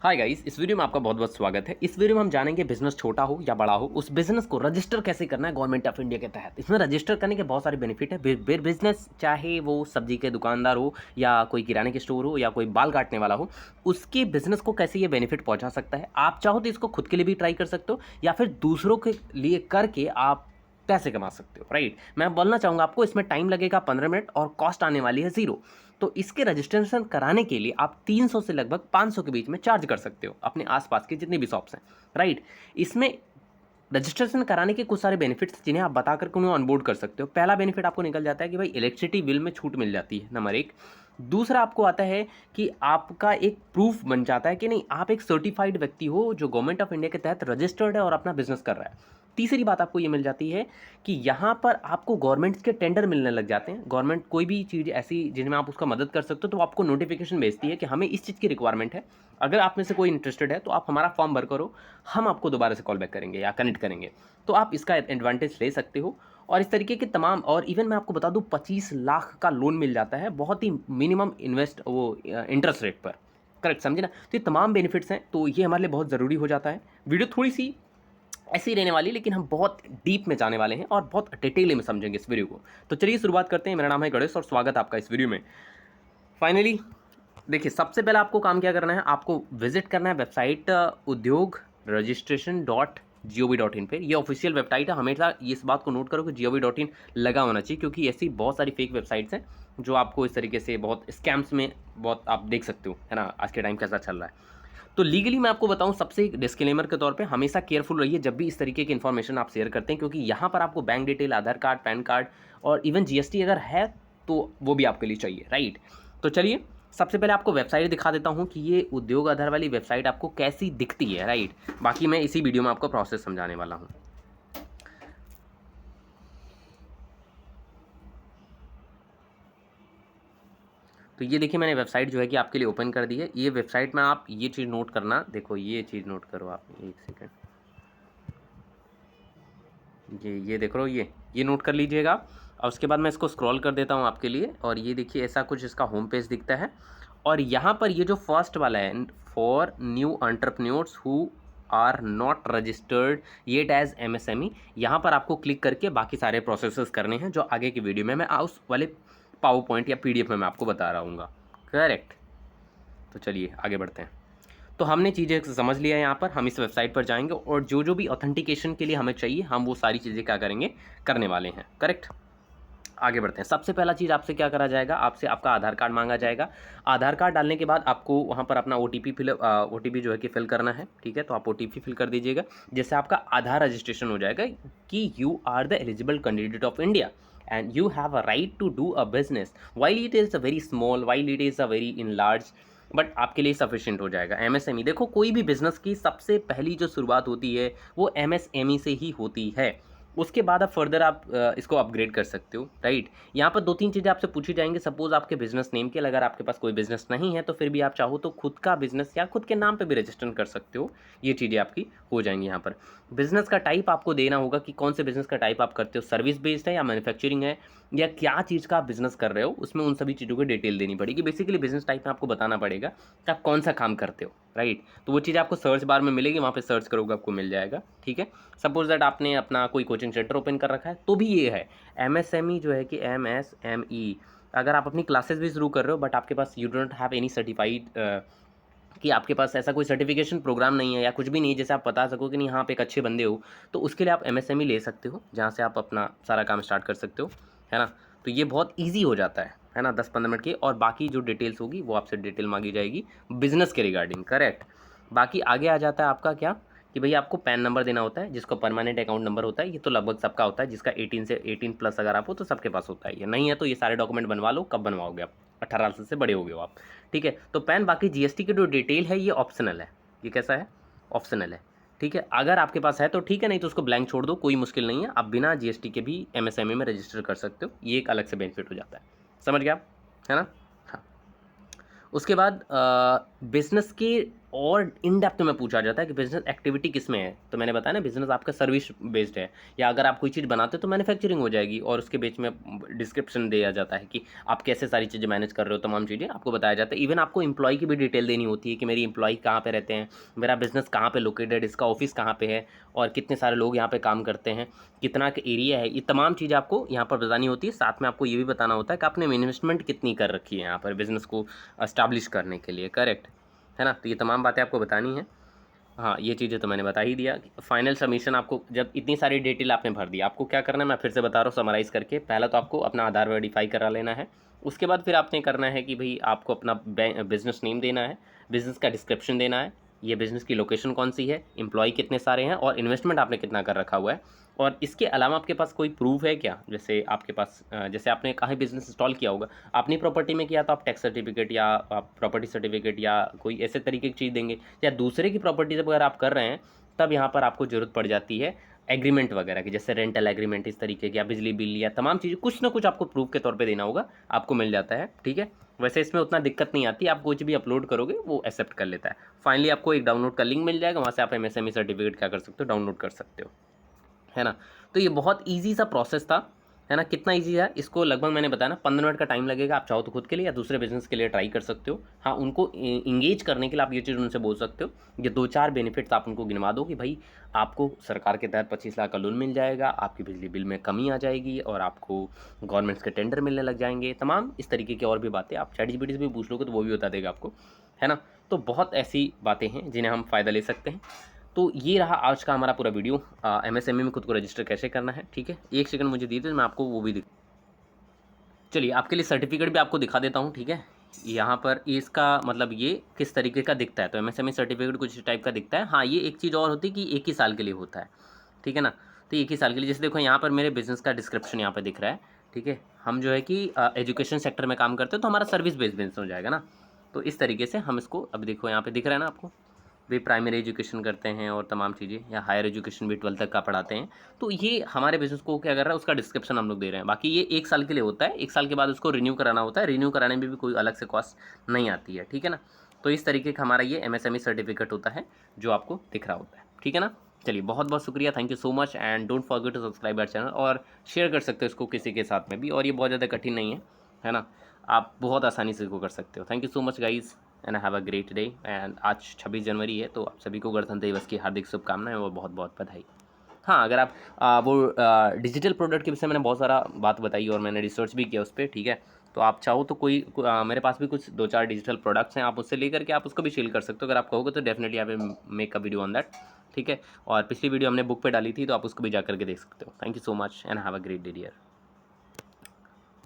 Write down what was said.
Hi guys, इस video में आपका बहुत बहुत स्वागत है। इस वीडियो में हम जानेंगे बिजनेस छोटा हो या बड़ा हो, उस बिजनेस को रजिस्टर कैसे करना है गवर्नमेंट ऑफ इंडिया के तहत। इसमें रजिस्टर करने के बहुत सारे बेनिफिट है। बिजनेस चाहे वो सब्जी के दुकानदार हो या कोई किराने के स्टोर हो या कोई बाल काटने वाला हो, उसके बिजनेस को कैसे ये बेनिफिट पहुंचा सकता है। आप चाहो तो इसको खुद के लिए भी ट्राई कर सकते हो या फिर दूसरों के लिए करके आप पैसे कमा सकते हो। राइट, मैं बोलना चाहूँगा आपको इसमें टाइम लगेगा 15 मिनट और कॉस्ट आने वाली है 0। तो इसके रजिस्ट्रेशन कराने के लिए आप 300 से लगभग 500 के बीच में चार्ज कर सकते हो अपने आसपास की जितनी भी शॉप्स हैं। राइट, इसमें रजिस्ट्रेशन कराने के कुछ सारे बेनिफिट्स जिन्हें आप बता करके उन्हें ऑनबोर्ड कर सकते हो। पहला बेनिफिट आपको निकल जाता है कि भाई इलेक्ट्रिसिटी बिल में छूट मिल जाती है, नंबर 1। दूसरा आपको आता है कि आपका एक प्रूफ बन जाता है कि नहीं, आप एक सर्टिफाइड व्यक्ति हो जो गवर्नमेंट ऑफ इंडिया के तहत रजिस्टर्ड है और अपना बिजनेस कर रहा है। तीसरी बात आपको ये मिल जाती है कि यहाँ पर आपको गवर्नमेंट के टेंडर मिलने लग जाते हैं। गवर्नमेंट कोई भी चीज़ ऐसी जिनमें आप उसका मदद कर सकते हो तो वो आपको नोटिफिकेशन भेजती है कि हमें इस चीज़ की रिक्वायरमेंट है। अगर आप में से कोई इंटरेस्टेड है तो आप हमारा फॉर्म भर करो, हम आपको दोबारा से कॉल बैक करेंगे या कनेक्ट करेंगे। तो आप इसका एडवांटेज ले सकते हो। और इस तरीके के तमाम, और इवन मैं आपको बता दूं 25 लाख का लोन मिल जाता है, बहुत ही मिनिमम इन्वेस्ट वो इंटरेस्ट रेट पर। करेक्ट, समझे ना। तो ये तमाम बेनिफिट्स हैं, तो ये हमारे लिए बहुत ज़रूरी हो जाता है। वीडियो थोड़ी सी ऐसी ही रहने वाली, लेकिन हम बहुत डीप में जाने वाले हैं और बहुत डिटेल में समझेंगे इस वीडियो को। तो चलिए शुरुआत करते हैं। मेरा नाम है गणेश और स्वागत है आपका इस वीडियो में। फाइनली देखिए, सबसे पहले आपको काम क्या करना है, आपको विजिट करना है वेबसाइट उद्योग रजिस्ट्रेशन .gov.in पे। ये ऑफिशियल वेबसाइट है। हमेशा इस बात को नोट करो कि gov.in लगा होना चाहिए, क्योंकि ऐसी बहुत सारी फेक वेबसाइट्स हैं जो आपको इस तरीके से बहुत स्कैम्स में बहुत आप देख सकते हो, है ना, आज के टाइम कैसा चल रहा है। तो लीगली मैं आपको बताऊं, सबसे डिस्क्लेमर के तौर पे हमेशा केयरफुल रहिए जब भी इस तरीके की इन्फॉर्मेशन आप शेयर करते हैं, क्योंकि यहाँ पर आपको बैंक डिटेल, आधार कार्ड, पैन कार्ड और इवन जीएसटी अगर है तो वो भी आपके लिए चाहिए। राइट, तो चलिए सबसे पहले आपको वेबसाइट दिखा देता हूँ कि ये उद्योग आधार वाली वेबसाइट आपको कैसी दिखती है। राइट, बाकी मैं इसी वीडियो में आपको प्रोसेस समझाने वाला हूँ। तो ये देखिए, मैंने वेबसाइट जो है कि आपके लिए ओपन कर दी है। ये वेबसाइट में आप ये चीज़ नोट करना, देखो ये चीज़ नोट करो आप, एक सेकेंड, ये देख रहे हो, ये नोट कर लीजिएगा। और उसके बाद मैं इसको स्क्रॉल कर देता हूँ आपके लिए, और ये देखिए ऐसा कुछ इसका होम पेज दिखता है। और यहाँ पर ये जो फर्स्ट वाला है, for new entrepreneurs who are not registered yet as MSME, यहाँ पर आपको क्लिक करके बाकी सारे प्रोसेसेस करने हैं जो आगे की वीडियो में मैं उस वाले पावर पॉइंट या पीडीएफ में मैं आपको बता रहा हूँ। करेक्ट, तो चलिए आगे बढ़ते हैं। तो हमने चीज़ें समझ लिया है। यहाँ पर हम इस वेबसाइट पर जाएंगे और जो जो भी ऑथेंटिकेशन के लिए हमें चाहिए हम वो सारी चीज़ें क्या करेंगे, करने वाले हैं। करेक्ट, आगे बढ़ते हैं। सबसे पहला चीज़ आपसे क्या करा जाएगा, आपसे आपका आधार कार्ड मांगा जाएगा। आधार कार्ड डालने के बाद आपको वहाँ पर अपना ओटीपी जो है कि फिल करना है। ठीक है, तो आप ओटीपी फिल कर दीजिएगा, जिससे आपका आधार रजिस्ट्रेशन हो जाएगा कि you are the eligible candidate of India and you have a right to do a business while it is a very small, while it is a very in large, but आपके लिए sufficient हो जाएगा। MSME, देखो कोई भी business की सबसे पहली जो शुरुआत होती है वो एमएसएमई से ही होती है। उसके बाद आप फर्दर आप इसको अपग्रेड कर सकते हो। राइट, यहाँ पर 2-3 चीज़ें आपसे पूछी जाएंगी। सपोज आपके बिजनेस नेम के लिए, अगर आपके पास कोई बिजनेस नहीं है तो फिर भी आप चाहो तो खुद का बिजनेस या खुद के नाम पे भी रजिस्टर कर सकते हो। ये चीज़ें आपकी हो जाएंगी। यहाँ पर बिजनेस का टाइप आपको देना होगा कि कौन से बिजनेस का टाइप आप करते हो, सर्विस बेस्ड है या मैन्युफैक्चरिंग है या क्या चीज़ का आप बिजनेस कर रहे हो, उसमें उन सभी चीज़ों की डिटेल देनी पड़ेगी। बेसिकली बिजनेस टाइप में आपको बताना पड़ेगा कि आप कौन सा काम करते हो। राइट, तो वो चीज़ आपको सर्च बार में मिलेगी, वहाँ पे सर्च करोगे आपको मिल जाएगा। ठीक है, सपोज दैट आपने अपना कोई कोचिंग सेंटर ओपन कर रखा है तो भी ये है एमएसएमई जो है कि एमएसएमई। अगर आप अपनी क्लासेस भी शुरू कर रहे हो बट आपके पास you don't have any certified, कि आपके पास ऐसा कोई सर्टिफिकेशन प्रोग्राम नहीं है या कुछ भी नहीं जैसे आप बता सको कि नहीं हाँ आप एक अच्छे बंदे हो, तो उसके लिए आप एमएसएमई ले सकते हो, जहाँ से आप अपना सारा काम स्टार्ट कर सकते हो, है ना। तो ये बहुत ईजी हो जाता है ना, 10-15 मिनट की। और बाकी जो डिटेल्स होगी वो आपसे डिटेल मांगी जाएगी बिजनेस के रिगार्डिंग। करेक्ट, बाकी आगे आ जाता है आपका क्या कि भैया आपको पैन नंबर देना होता है, जिसको परमानेंट अकाउंट नंबर होता है। ये तो लगभग सबका होता है, जिसका 18 से 18+ अगर आप हो तो सबके पास होता है। ये नहीं है तो ये सारे डॉक्यूमेंट बनवा लो। कब बनवाओगे आप, 18 साल से बड़े हो गए हो आप। ठीक है, तो पैन, बाकी जीएसटी की जो डिटेल है ये ऑप्शनल है। ये कैसा है, ऑप्शनल है। ठीक है, अगर आपके पास है तो ठीक है, नहीं तो उसको ब्लैंक छोड़ दो, कोई मुश्किल नहीं है। आप बिना जीएसटी के भी एमएसएमई में रजिस्टर कर सकते हो, ये एक अलग से बेनिफिट हो जाता है। समझ गया आप, है ना। हाँ, उसके बाद बिजनेस के और इन डेप्थ में पूछा जाता है कि बिजनेस एक्टिविटी किस में है। तो मैंने बताया ना, बिजनेस आपका सर्विस बेस्ड है, या अगर आप कोई चीज़ बनाते हो तो मैन्युफैक्चरिंग हो जाएगी, और उसके बीच में डिस्क्रिप्शन दिया जाता है कि आप कैसे सारी चीज़ें मैनेज कर रहे हो, तमाम चीज़ें आपको बताया जाता है। इवन आपको एम्प्लॉय की भी डिटेल देनी होती है कि मेरी एम्प्लॉय कहाँ पे रहते हैं, मेरा बिजनेस कहाँ पे लोकेटेड, इसका ऑफिस कहाँ पे है, और कितने सारे लोग यहाँ पे काम करते हैं, कितना का एरिया है, ये तमाम चीज़ें आपको यहाँ पर बतानी होती है। साथ में आपको ये भी बताना होता है कि आपने इन्वेस्टमेंट कितनी कर रखी है यहाँ पर बिज़नेस को एस्टैब्लिश करने के लिए, करेक्ट है ना। तो ये तमाम बातें आपको बतानी है। हाँ, ये चीज़ें तो मैंने बता ही दिया। फाइनल सबमिशन आपको, जब इतनी सारी डिटेल आपने भर दी, आपको क्या करना है मैं फिर से बता रहा हूँ समराइज़ करके। पहला तो आपको अपना आधार वेरीफाई करा लेना है। उसके बाद फिर आपने करना है कि भाई आपको अपना बिज़नेस नेम देना है, बिज़नेस का डिस्क्रिप्शन देना है, ये बिज़नेस की लोकेशन कौन सी है, एम्प्लॉय कितने सारे हैं, और इन्वेस्टमेंट आपने कितना कर रखा हुआ है। और इसके अलावा आपके पास कोई प्रूफ है क्या, जैसे आपके पास जैसे आपने कहीं बिज़नेस इंस्टॉल किया होगा, अपनी प्रॉपर्टी में किया तो आप टैक्स सर्टिफिकेट या आप प्रॉपर्टी सर्टिफिकेट या कोई ऐसे तरीके की चीज़ देंगे, या दूसरे की प्रॉपर्टी जब अगर आप कर रहे हैं तब यहाँ पर आपको ज़रूरत पड़ जाती है एग्रीमेंट वगैरह की, जैसे रेंटल एग्रीमेंट इस तरीके की, या बिजली बिल या तमाम चीज़ें, कुछ ना कुछ आपको प्रूफ के तौर पे देना होगा, आपको मिल जाता है, ठीक है। वैसे इसमें उतना दिक्कत नहीं आती, आप कुछ भी अपलोड करोगे वो एक्सेप्ट कर लेता है। फाइनली आपको एक डाउनलोड का लिंक मिल जाएगा, वहाँ से आप एमएसएमई सर्टिफिकेट क्या कर सकते हो, डाउनलोड कर सकते हो, है ना। तो ये बहुत ईजी सा प्रोसेस था, है ना। कितना ईजी है, इसको लगभग मैंने बताया ना 15 मिनट का टाइम लगेगा। आप चाहो तो खुद के लिए या दूसरे बिजनेस के लिए ट्राई कर सकते हो। हाँ, उनको इंगेज करने के लिए आप ये चीज़ उनसे बोल सकते हो, ये 2-4 बेनिफिट्स आप उनको गिनवा दो कि भाई आपको सरकार के तहत 25 लाख का लोन मिल जाएगा, आपकी बिजली बिल में कमी आ जाएगी, और आपको गवर्नमेंट्स के टेंडर मिलने लग जाएंगे, तमाम इस तरीके की और भी बातें। आप चैटजीपीटी से भी पूछ लोगे तो वो भी बता देगा आपको, है ना। तो बहुत ऐसी बातें हैं जिन्हें हम फ़ायदा ले सकते हैं। तो ये रहा आज का हमारा पूरा वीडियो, एमएसएमई में खुद को रजिस्टर कैसे करना है, ठीक है। एक सेकंड मुझे दीजिए तो मैं आपको वो भी चलिए आपके लिए सर्टिफिकेट भी आपको दिखा देता हूँ, ठीक है। यहाँ पर इसका मतलब ये किस तरीके का दिखता है, तो एमएसएमई सर्टिफिकेट कुछ इस टाइप का दिखता है। हाँ, ये एक चीज़ और होती है कि 1 ही साल के लिए होता है, ठीक है ना। तो 1 ही साल के लिए, जैसे देखो यहाँ पर मेरे बिज़नेस का डिस्क्रिप्शन यहाँ पे दिख रहा है, ठीक है। हम जो है कि एजुकेशन सेक्टर में काम करते हैं, तो हमारा सर्विस बेस्ड बिज़नेस हो जाएगा ना। तो इस तरीके से हम इसको, अब देखो यहाँ पे दिख रहा है ना आपको, वे प्राइमरी एजुकेशन करते हैं और तमाम चीज़ें, या हायर एजुकेशन भी 12 तक का पढ़ाते हैं। तो ये हमारे बिज़नेस को क्या कर रहा है, उसका डिस्क्रिप्शन हम लोग दे रहे हैं। बाकी ये 1 साल के लिए होता है, 1 साल के बाद उसको रिन्यू कराना होता है। रिन्यू कराने में भी कोई अलग से कॉस्ट नहीं आती है, ठीक है ना। तो इस तरीके का हमारा ये एमएसएमई सर्टिफिकेट होता है जो आपको दिख रहा होता है, ठीक है ना। चलिए बहुत बहुत शुक्रिया, thank you so much, and don't forget to subscribe our channel, और शेयर कर सकते हो इसको किसी के साथ में भी, और ये बहुत ज़्यादा कठिन नहीं है ना। आप बहुत आसानी से इसको कर सकते हो। Thank you so much guys, and have a great day. And आज 26 जनवरी है, तो आप सभी को गणतंत्र दिवस की हार्दिक शुभकामनाएं और बहुत बहुत बधाई। हाँ, अगर आप वो डिजिटल प्रोडक्ट के विषय में मैंने बहुत सारा बात बताई और मैंने रिसर्च भी किया उस पर, ठीक है। तो आप चाहो तो कोई मेरे पास भी कुछ 2-4 डिजिटल प्रोडक्ट्स हैं, आप उससे लेकर के आप उसको भी सेल कर सकते हो। अगर आप कहोगे तो definitely I will make a video on that, ठीक है। और पिछली वीडियो हमने बुक पे डाली थी, तो आप उसको भी जा करके देख सकते हो। Thank you so much and have a great day dear.